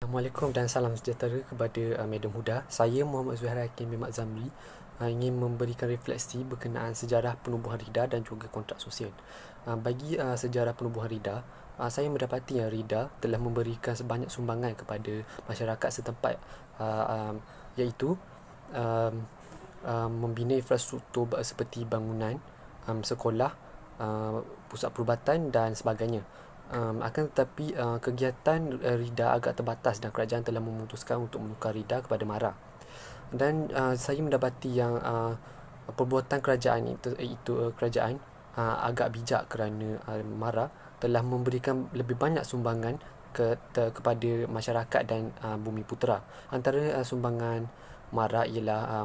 Assalamualaikum dan salam sejahtera kepada Madam Huda. Saya Muhammad Zuhair Hakim bin Mat Zamri ingin memberikan refleksi berkenaan sejarah penubuhan RIDA dan juga kontrak sosial. Bagi sejarah penubuhan RIDA, saya mendapati yang RIDA telah memberikan sebanyak sumbangan kepada masyarakat setempat, iaitu membina infrastruktur seperti bangunan, sekolah, pusat perubatan dan sebagainya. Akan tetapi kegiatan RIDA agak terbatas dan kerajaan telah memutuskan untuk menukar RIDA kepada MARA. Dan saya mendapati yang perbuatan kerajaan itu kerajaan agak bijak kerana MARA telah memberikan lebih banyak sumbangan kepada masyarakat dan Bumi Putera. Antara sumbangan MARA ialah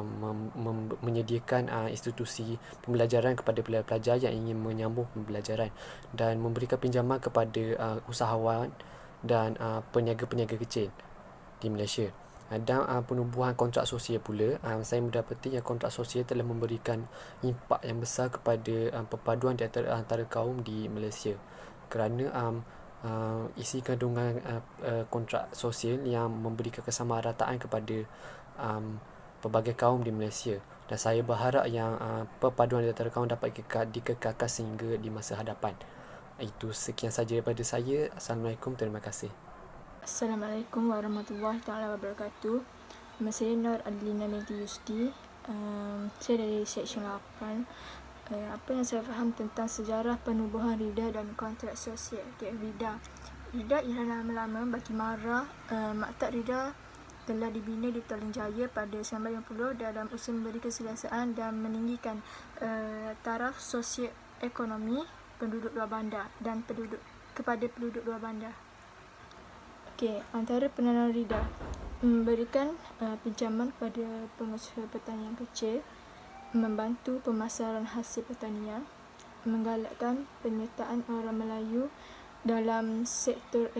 menyediakan institusi pembelajaran kepada pelajar-pelajar yang ingin menyambung pembelajaran dan memberikan pinjaman kepada usahawan dan peniaga-peniaga kecil di Malaysia. Dan penubuhan kontrak sosial pula, saya mendapati yang kontrak sosial telah memberikan impak yang besar kepada perpaduan di antara kaum di Malaysia, kerana isi kandungan kontrak sosial yang memberikan kesamarataan kepada pelbagai kaum di Malaysia, dan saya berharap yang perpaduan di antara kaum dapat dikekalkan sehingga di masa hadapan. Itu sekian saja daripada saya. Assalamualaikum, terima kasih. Assalamualaikum warahmatullahi taala wabarakatuh. Nama saya Nur Adlina Medi Yusdi. Saya dari Seksyen 8. Apa yang saya faham tentang sejarah penubuhan RIDA dan kontrak sosial. RIDA ialah nama lama bagi MARA. Maktab RIDA telah dibina di Petaling Jaya pada 1990 dalam usaha memberi keselesaan dan meninggikan taraf sosio-ekonomi penduduk luar bandar dan kepada penduduk luar bandar. Antara penanaman RIDA memberikan pinjaman kepada pengusaha pertanian kecil, membantu pemasaran hasil pertanian, menggalakkan penyertaan orang Melayu dalam sektor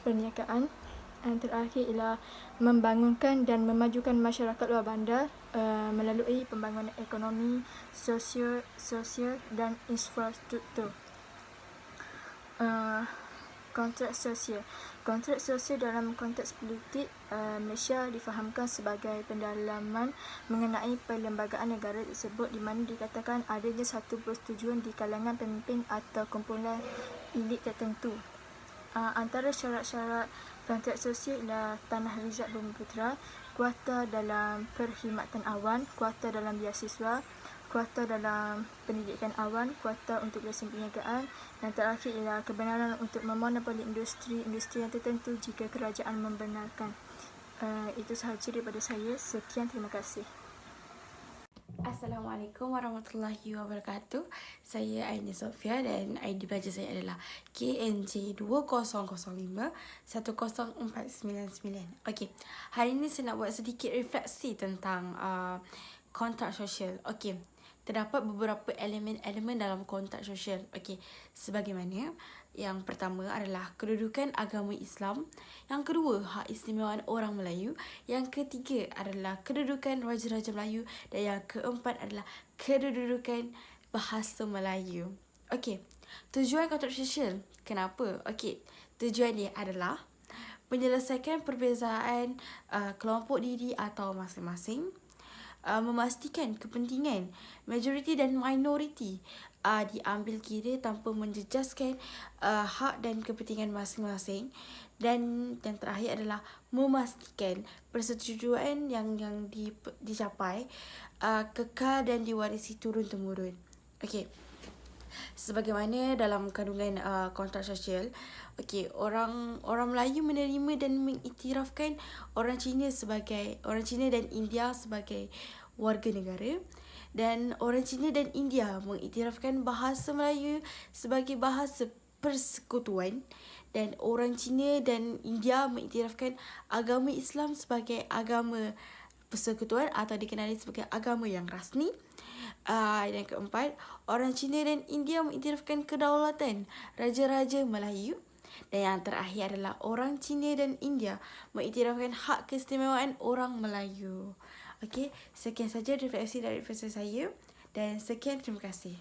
perniagaan. Yang terakhir ialah membangunkan dan memajukan masyarakat luar bandar melalui pembangunan ekonomi, sosial dan infrastruktur. Kontrak sosial. Kontrak sosial dalam konteks politik Malaysia difahamkan sebagai pendalaman mengenai perlembagaan negara tersebut, di mana dikatakan adanya satu persetujuan di kalangan pemimpin atau kumpulan elit tertentu. Antara syarat-syarat kontrak sosial ialah tanah rizal Bumi Putera, kuota dalam perkhidmatan awan, kuota dalam beasiswa, kuota dalam pendidikan awan, kuota untuk lesen perniagaan, dan terakhir ialah kebenaran untuk memonopoli industri yang tertentu jika kerajaan membenarkan. Itu sahaja daripada saya. Sekian, terima kasih. Assalamualaikum warahmatullahi wabarakatuh. Saya Aini Sofia dan ID pelajar saya adalah KNJ2005-10499. Okey, hari ini saya nak buat sedikit refleksi tentang kontrak sosial. Okey, terdapat beberapa elemen-elemen dalam kontrak sosial. Okey, sebagaimana yang pertama adalah kedudukan agama Islam, yang kedua hak istimewaan orang Melayu, yang ketiga adalah kedudukan Raja-Raja Melayu, dan yang keempat adalah kedudukan bahasa Melayu. Okey, tujuan kontrak sosial. Kenapa? Okey, tujuan dia adalah menyelesaikan perbezaan kelompok diri atau masing-masing, memastikan kepentingan majoriti dan minoriti diambil kira tanpa menjejaskan hak dan kepentingan masing-masing, dan yang terakhir adalah memastikan persetujuan yang dicapai kekal dan diwarisi turun-temurun. Okey, sebagaimana dalam kandungan kontrak sosial, okey, orang Melayu menerima dan mengiktirafkan orang Cina dan India sebagai warga negara, dan orang Cina dan India mengiktirafkan bahasa Melayu sebagai bahasa persekutuan, dan orang Cina dan India mengiktirafkan agama Islam sebagai agama persekutuan atau dikenali sebagai agama yang rasmi. Dan keempat, orang Cina dan India mengiktirafkan kedaulatan Raja-Raja Melayu, dan yang terakhir adalah orang Cina dan India mengiktirafkan hak keistimewaan orang Melayu. Okey, sekian saja refleksi dari saya, dan sekian, terima kasih.